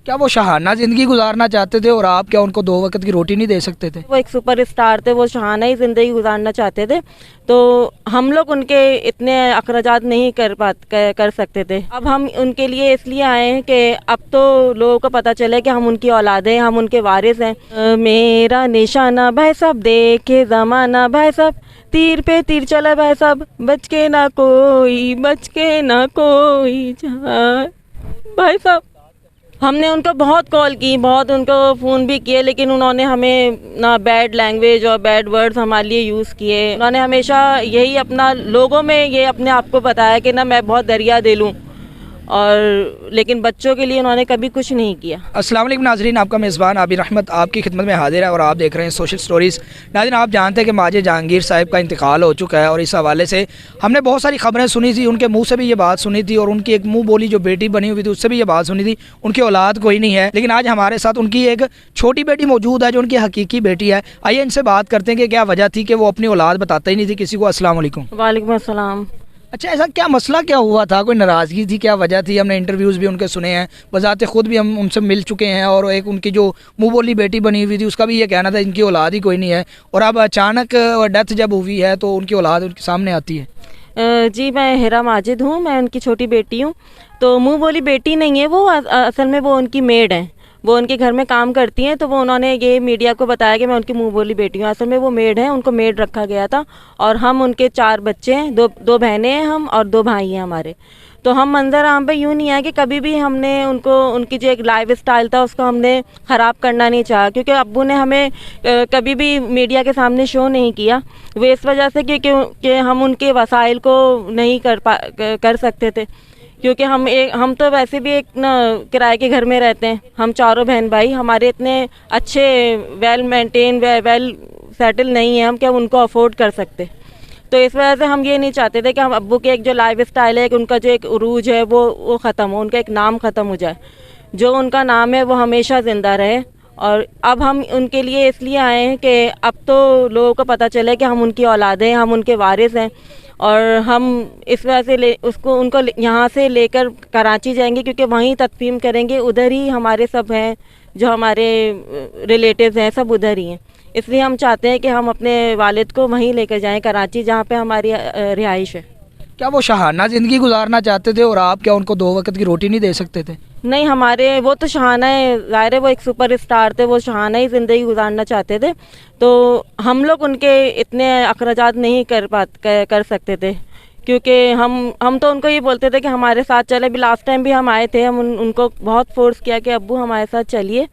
کیا وہ شاہانہ زندگی گزارنا چاہتے تھے اور آپ کیا ان کو 2 وقت کی روٹی نہیں دے سکتے تھے؟ وہ ایک سپر اسٹار تھے، وہ شاہانہ ہی زندگی گزارنا چاہتے تھے، تو ہم لوگ ان کے اتنے اخراجات نہیں کر سکتے تھے۔ اب ہم ان کے لیے اس لیے آئے ہیں کہ اب تو لوگوں کو پتہ چلے کہ ہم ان کی اولاد ہیں، ہم ان کے وارث ہیں۔ میرا نشانہ بھائی صاحب دیکھے زمانہ، بھائی صاحب تیر پہ تیر چلا، بھائی صاحب بچ کے نہ کوئی جائے، بھائی صاحب ہم نے ان کو بہت کال کی، بہت ان کو فون بھی کیے، لیکن انہوں نے ہمیں نہ بیڈ لینگویج اور بیڈ ورڈز ہمارے لیے یوز کیے۔ انہوں نے ہمیشہ یہی اپنا لوگوں میں یہ اپنے آپ کو بتایا کہ نہ میں بہت دریا دل ہوں، اور لیکن بچوں کے لیے انہوں نے کبھی کچھ نہیں کیا۔ السلام علیکم ناظرین، آپ کا میزبان عابر احمد آپ کی خدمت میں حاضر ہے اور آپ دیکھ رہے ہیں سوشل سٹوریز۔ ناظرین، آپ جانتے ہیں کہ ماجد جہانگیر صاحب کا انتقال ہو چکا ہے، اور اس حوالے سے ہم نے بہت ساری خبریں سنی تھی، ان کے منہ سے بھی یہ بات سنی تھی، اور ان کی ایک منہ بولی جو بیٹی بنی ہوئی تھی اس سے بھی یہ بات سنی تھی، ان کی اولاد کوئی نہیں ہے۔ لیکن آج ہمارے ساتھ ان کی ایک چھوٹی بیٹی موجود ہے جو ان کی حقیقی بیٹی ہے۔ آئیے ان سے بات کرتے ہیں کہ کیا وجہ تھی کہ وہ اپنی اولاد بتاتا ہی نہیں تھی کسی کو۔ السلام علیکم۔ وعلیکم السلام۔ اچھا، ایسا کیا مسئلہ کیا ہوا تھا؟ کوئی ناراضگی تھی؟ کیا وجہ تھی؟ ہم نے انٹرویوز بھی ان کے سنے ہیں، بذات خود بھی ہم ان سے مل چکے ہیں، اور ایک ان کی جو منہ بولی بیٹی بنی ہوئی تھی اس کا بھی یہ کہنا تھا ان کی اولاد ہی کوئی نہیں ہے، اور اب اچانک ڈیتھ جب ہوئی ہے تو ان کی اولاد ان کے سامنے آتی ہے۔ جی، میں ہیرا ماجد ہوں، میں ان کی چھوٹی بیٹی ہوں۔ تو منہ بولی بیٹی نہیں ہے وہ، اصل میں وہ ان کی میڈ ہیں، وہ ان کے گھر میں کام کرتی ہیں، تو وہ انہوں نے یہ میڈیا کو بتایا کہ میں ان کی منہ بولی بیٹی ہوں۔ اصل میں وہ میڈ ہیں، ان کو میڈ رکھا گیا تھا، اور ہم ان کے 4 بچے ہیں، دو بہنیں ہیں ہم، اور 2 بھائی ہیں ہمارے۔ تو ہم منظر عام پہ یوں نہیں آئے کہ کبھی بھی ہم نے ان کی جو ایک لائف اسٹائل تھا اس کو ہم نے خراب کرنا نہیں چاہا، کیونکہ ابو نے ہمیں کبھی بھی میڈیا کے سامنے شو نہیں کیا، وہ اس وجہ سے کہ ہم ان کے وسائل کو نہیں کر سکتے تھے، کیونکہ ہم تو ویسے بھی ایک کرائے کے گھر میں رہتے ہیں، ہم 4 بہن بھائی، ہمارے اتنے اچھے ویل مینٹین ویل سیٹل نہیں ہیں ہم کہ ہم ان کو افورڈ کر سکتے۔ تو اس وجہ سے ہم یہ نہیں چاہتے تھے کہ ہم ابو کے ایک جو لائف اسٹائل ہے، کہ ان کا جو ایک عروج ہے وہ ختم ہو، ان کا ایک نام ختم ہو جائے، جو ان کا نام ہے وہ ہمیشہ زندہ رہے۔ اور اب ہم ان کے لیے اس لیے آئے ہیں کہ اب تو لوگوں کو پتہ چلے کہ ہم ان کی اولاد ہیں، ہم ان کے وارث ہیں، اور ہم اس وجہ سے ان کو یہاں سے لے کر کراچی جائیں گے، کیونکہ وہیں تدفین کریں گے، ادھر ہی ہمارے سب ہیں، جو ہمارے ریلیٹیوز ہیں سب ادھر ہی ہیں۔ اس لیے ہم چاہتے ہیں کہ ہم اپنے والد کو وہیں لے کر جائیں کراچی، جہاں پہ ہماری رہائش ہے۔ کیا وہ شاہانہ زندگی گزارنا چاہتے تھے اور آپ کیا ان کو 2 وقت کی روٹی نہیں دے سکتے تھے؟ نہیں، وہ تو شاہانہ ہے، ظاہر ہے وہ ایک سپر اسٹار تھے، وہ شاہانہ ہی زندگی گزارنا چاہتے تھے، تو ہم لوگ ان کے اتنے اخراجات نہیں کر سکتے تھے، کیونکہ ہم تو ان کو یہ بولتے تھے کہ ہمارے ساتھ چلے۔ بھی لاسٹ ٹائم بھی ہم آئے تھے، ہم ان کو بہت فورس کیا کہ ابو ہمارے ساتھ چلیے،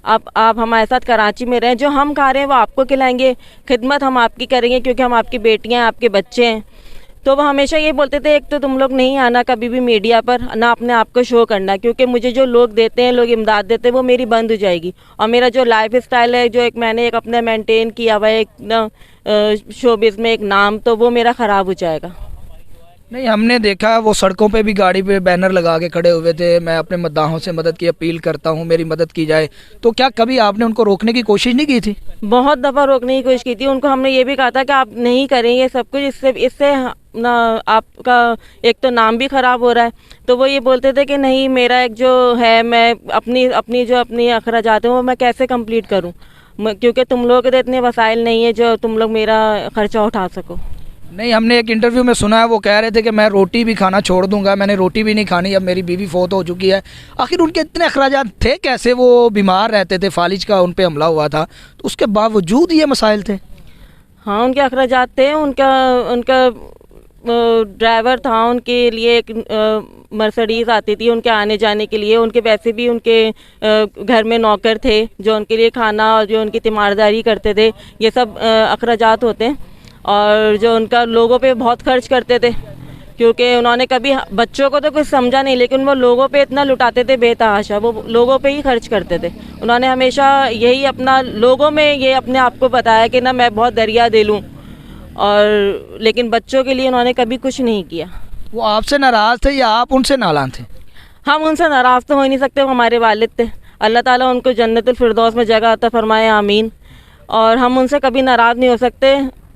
آپ ہمارے ساتھ کراچی میں رہیں، جو ہم کھا رہے ہیں وہ آپ کو کھلائیں گے، خدمت ہم آپ کی کریں گے، کیونکہ ہم آپ کی بیٹیاں ہیں، آپ کے بچے ہیں۔ تو وہ ہمیشہ یہ بولتے تھے، ایک تو تم لوگ نہیں آنا کبھی بھی میڈیا پر، نہ اپنے آپ کو شو کرنا، کیونکہ مجھے جو لوگ دیتے ہیں، لوگ امداد دیتے ہیں، وہ میری بند ہو جائے گی، اور میرا جو لائف اسٹائل ہے، جو ایک میں نے ایک اپنا مینٹین کیا ہوا ہے ایک شوبز میں ایک نام، تو وہ میرا خراب ہو جائے گا۔ نہیں، ہم نے دیکھا وہ سڑکوں پہ بھی گاڑی پہ بینر لگا کے کھڑے ہوئے تھے، میں اپنے مداحوں سے مدد کی اپیل کرتا ہوں، میری مدد کی جائے، تو کیا کبھی آپ نے ان کو روکنے کی کوشش نہیں کی تھی؟ بہت دفعہ روکنے کی کوشش کی تھی، ان کو ہم نے یہ بھی کہا تھا کہ آپ نہیں کریں یہ سب کچھ، اس سے آپ کا ایک تو نام بھی خراب ہو رہا ہے۔ تو وہ یہ بولتے تھے کہ نہیں، میرا ایک جو ہے، میں اپنی اخراجات ہیں وہ میں کیسے کمپلیٹ کروں، کیونکہ تم لوگ تو اتنے وسائل نہیں ہیں جو تم لوگ میرا خرچہ اٹھا سکو۔ نہیں، ہم نے ایک انٹرویو میں سنا ہے، وہ کہہ رہے تھے کہ میں روٹی بھی کھانا چھوڑ دوں گا، میں نے روٹی بھی نہیں کھانی، اب میری بیوی فوت ہو چکی ہے۔ آخر ان کے اتنے اخراجات تھے کیسے؟ وہ بیمار رہتے تھے، فالج کا ان پہ حملہ ہوا تھا، تو اس کے باوجود یہ مسائل تھے؟ ہاں، ان کے اخراجات تھے، ان کا ڈرائیور تھا، ان کے لیے ایک مرسڈیز آتی تھی ان کے آنے جانے کے لیے، ان کے ویسے بھی ان کے گھر میں نوکر تھے جو ان کے لیے کھانا اور جو ان کی تیمارداری کرتے تھے، یہ سب اخراجات ہوتے ہیں۔ اور جو ان کا لوگوں پہ بہت خرچ کرتے تھے، کیونکہ انہوں نے کبھی بچوں کو تو کچھ سمجھا نہیں، لیکن وہ لوگوں پہ اتنا لٹاتے تھے بے تحاشا، وہ لوگوں پہ ہی خرچ کرتے تھے۔ انہوں نے ہمیشہ یہی اپنا لوگوں میں یہ اپنے آپ کو بتایا کہ نہ میں بہت دریا دل ہوں، اور لیکن بچوں کے لیے انہوں نے کبھی کچھ نہیں کیا۔ وہ آپ سے ناراض تھے یا آپ ان سے نالاں تھے؟ ہم ان سے ناراض تو ہو ہی نہیں سکتے، وہ ہمارے والد تھے، اللہ تعالیٰ ان کو جنت الفردوس میں جگہ عطا فرمائے، آمین۔ اور ہم ان سے کبھی ناراض نہیں ہو سکتے،